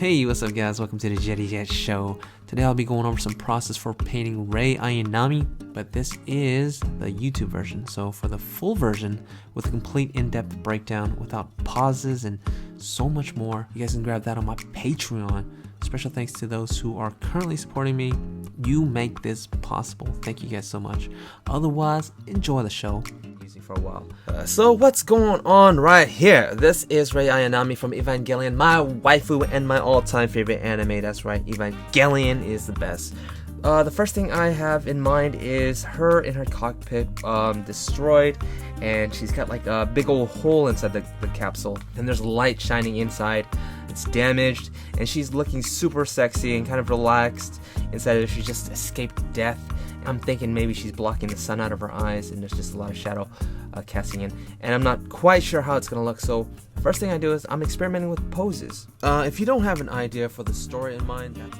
Hey, what's up guys? Welcome to the Jetty Jet Show. Today I'll be going over some process for painting Rei Ayanami, but this is the YouTube version. So for the full version with a complete in-depth breakdown without pauses and so much more, you guys can grab that on my Patreon. Special thanks to those who are currently supporting me. You make this possible. Thank you guys so much. Otherwise, enjoy the show. For a while. So what's going on right here? This is Rei Ayanami from Evangelion, my waifu and my all-time favorite anime. That's right, Evangelion is the best. The first thing I have in mind is her in her cockpit destroyed, and she's got like a big old hole inside the capsule, and there's light shining inside. It's damaged, and she's looking super sexy and kind of relaxed inside of it. She just escaped death. I'm thinking maybe she's blocking the sun out of her eyes and there's just a lot of shadow casting in, and I'm not quite sure how it's gonna look. So first thing I do is I'm experimenting with poses. If you don't have an idea for the story in mind, that's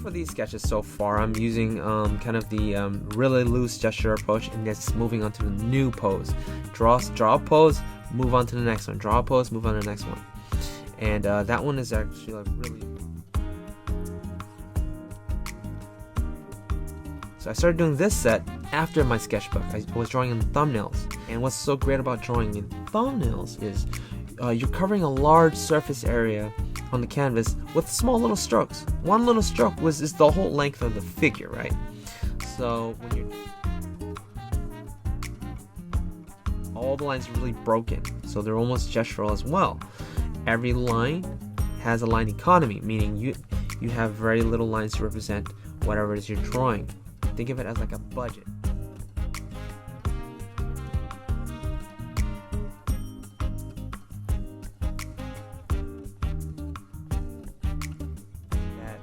for these sketches so far. I'm using kind of the really loose gesture approach, and just moving on to the new pose. Draw a pose, move on to the next one. Draw a pose, move on to the next one. And that one is actually like really. So I started doing this set after my sketchbook. I was drawing in thumbnails, and what's so great about drawing in thumbnails is you're covering a large surface area on the canvas with small little strokes. One little stroke is the whole length of the figure, right? So when you're all the lines are really broken, so they're almost gestural as well. Every line has a line economy, meaning you have very little lines to represent whatever it is you're drawing. Think of it as like a budget.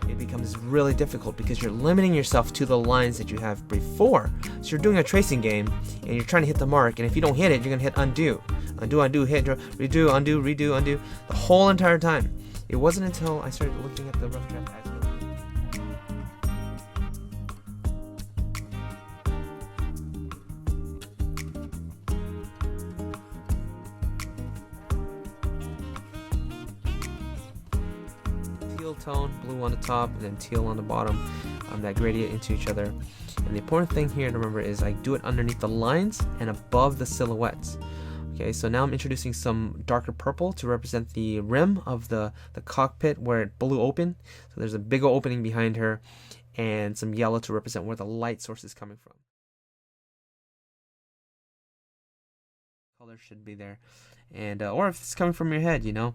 It becomes really difficult because you're limiting yourself to the lines that you have before. So you're doing a tracing game and you're trying to hit the mark, and if you don't hit it, you're gonna hit undo, hit, redo, undo, redo, undo the whole entire time. It wasn't until I started looking at the rough draft tone, blue on the top and then teal on the bottom, that gradient into each other. And the important thing here to remember is I do it underneath the lines and above the silhouettes. Okay, so now I'm introducing some darker purple to represent the rim of the cockpit where it blew open. So there's a big opening behind her, and some yellow to represent where the light source is coming from. Color should be there, and or if it's coming from your head, you know.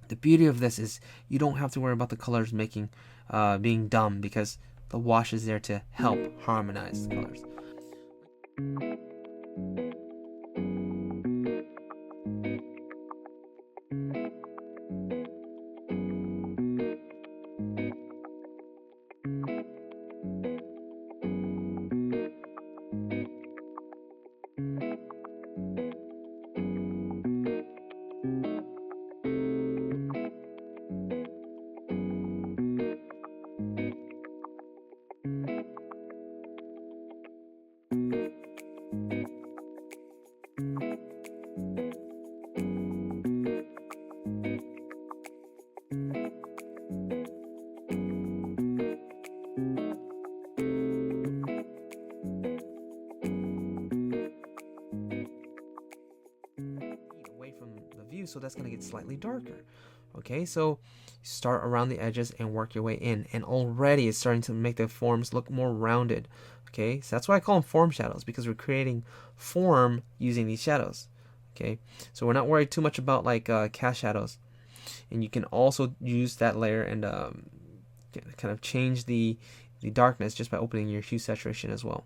The beauty of this is you don't have to worry about the colors being dumb, because the wash is there to help harmonize the colors. So that's going to get slightly darker. Okay, so start around the edges and work your way in, and already it's starting to make the forms look more rounded. Okay, so that's why I call them form shadows, because we're creating form using these shadows. Okay, so we're not worried too much about like cast shadows, and you can also use that layer and kind of change the darkness just by opening your hue saturation as well.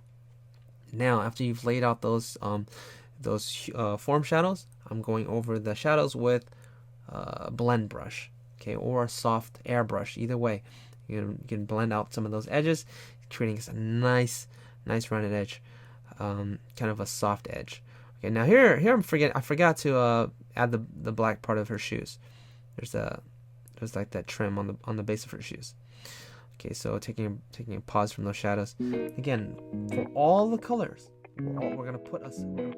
Now after you've laid out those form shadows, I'm going over the shadows with a blend brush, okay, or a soft airbrush. Either way, you can blend out some of those edges, creating a nice rounded edge, kind of a soft edge. Okay, now here I forgot to add the black part of her shoes. There's there's like that trim on the base of her shoes. Okay, so taking a pause from those shadows. Again, for all the colors, we're gonna put them.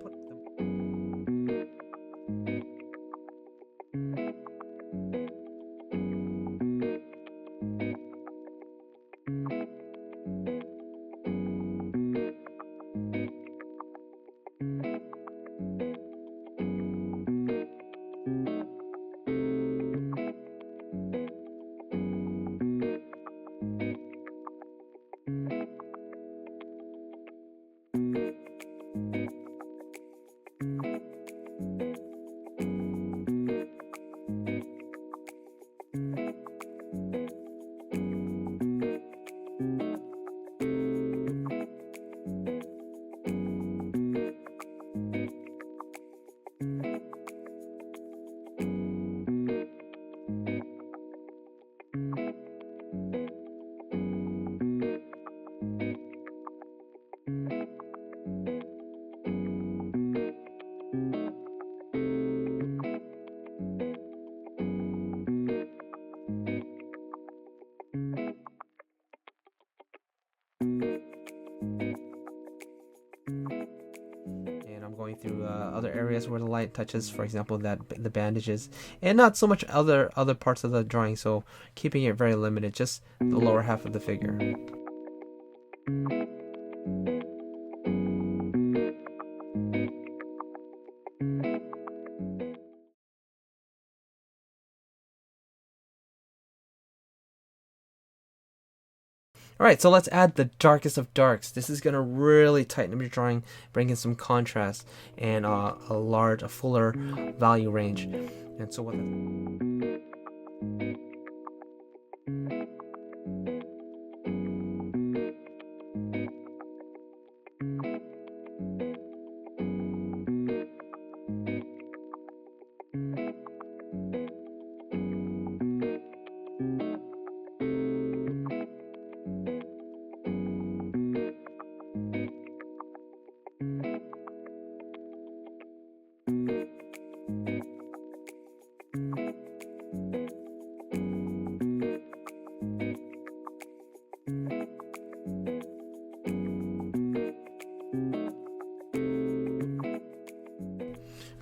Going through other areas where the light touches, for example, the bandages, and not so much other parts of the drawing, so keeping it very limited, just the lower half of the figure. Alright, so let's add the darkest of darks. This is going to really tighten up your drawing, bring in some contrast, and a fuller value range. And so what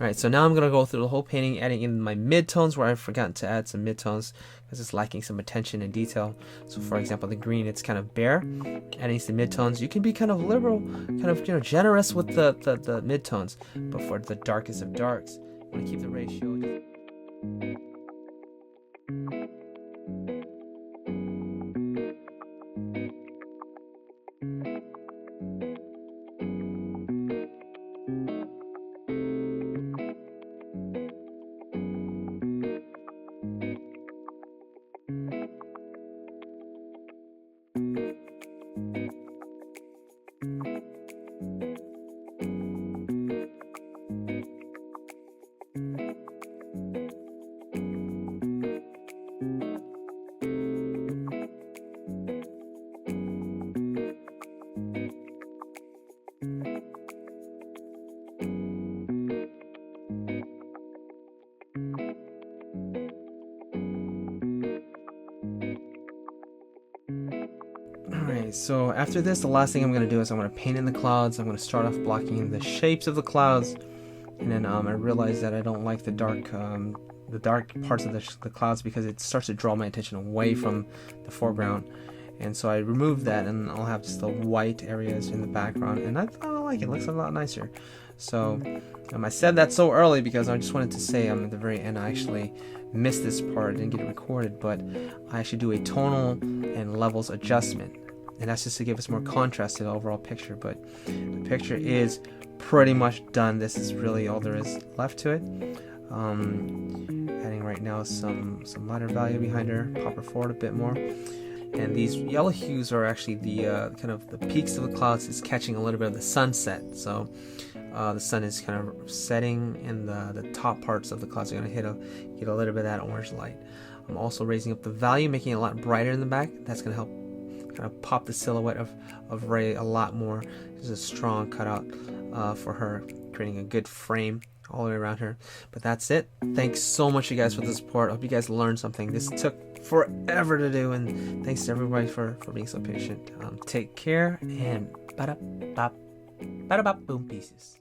Alright, so now I'm going to go through the whole painting, adding in my midtones where I've forgotten to add some midtones because it's lacking some attention and detail. So for example, the green, it's kind of bare. Adding some midtones, you can be kind of liberal, kind of generous with the midtones. But for the darkest of darks, you want to keep the ratio. Alright, so after this, the last thing I'm going to do is I'm going to paint in the clouds. I'm going to start off blocking in the shapes of the clouds, and then I realize that I don't like the dark parts of the clouds because it starts to draw my attention away from the foreground. And so I remove that, and I'll have just the white areas in the background, and I like it. It looks a lot nicer. So I said that so early because I just wanted to say at the very end I actually missed this part, didn't get it recorded, but I actually do a tonal and levels adjustment, and that's just to give us more contrast to the overall picture. But the picture is pretty much done. This is really all there is left to it. Adding right now some lighter value behind her, pop her forward a bit more. And these yellow hues are actually the kind of the peaks of the clouds is catching a little bit of the sunset. So the sun is kind of setting, and the top parts of the clouds are going to get a little bit of that orange light. I'm also raising up the value, making it a lot brighter in the back. That's going to help kind of pop the silhouette of Rei a lot more. There's a strong cutout for her, creating a good frame all the way around here. But that's it. Thanks so much, you guys, for the support. I hope you guys learned something. This took forever to do, and thanks to everybody for being so patient. Take care, and bada bop, boom pieces.